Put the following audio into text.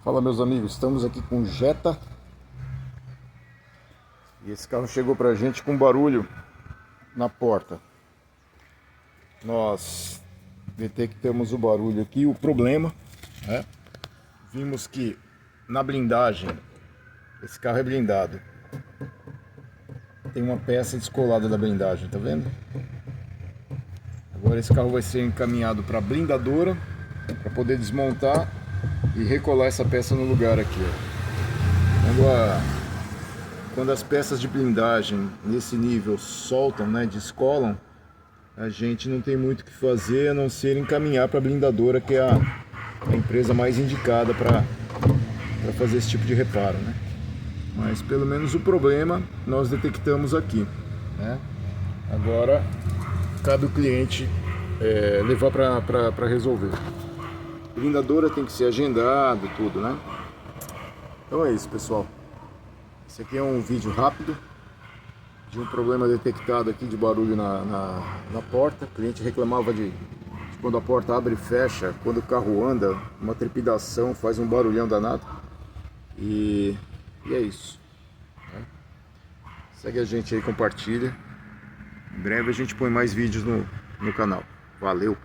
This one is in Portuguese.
Fala, meus amigos, estamos aqui com o Jetta e esse carro chegou pra gente com barulho na porta. Nós detectamos o barulho aqui, o problema, né? Vimos que na blindagem, esse carro é blindado, tem uma peça descolada da blindagem, tá vendo? Agora esse carro vai ser encaminhado para a blindadora para poder desmontar e recolar essa peça no lugar aqui, ó. Quando as peças de blindagem nesse nível soltam, né, descolam, a gente não tem muito o que fazer a não ser encaminhar para a blindadora, que é a empresa mais indicada para fazer esse tipo de reparo, né? Mas pelo menos o problema nós detectamos aqui, né? Agora cabe o cliente levar para resolver. A blindadora tem que ser agendado, tudo, né? Então é isso, pessoal. Esse aqui é um vídeo rápido de um problema detectado aqui de barulho na porta. O cliente reclamava de quando a porta abre e fecha, quando o carro anda, uma trepidação, faz um barulhão danado. E é isso, né? Segue a gente aí, compartilha. Em breve a gente põe mais vídeos no canal. Valeu!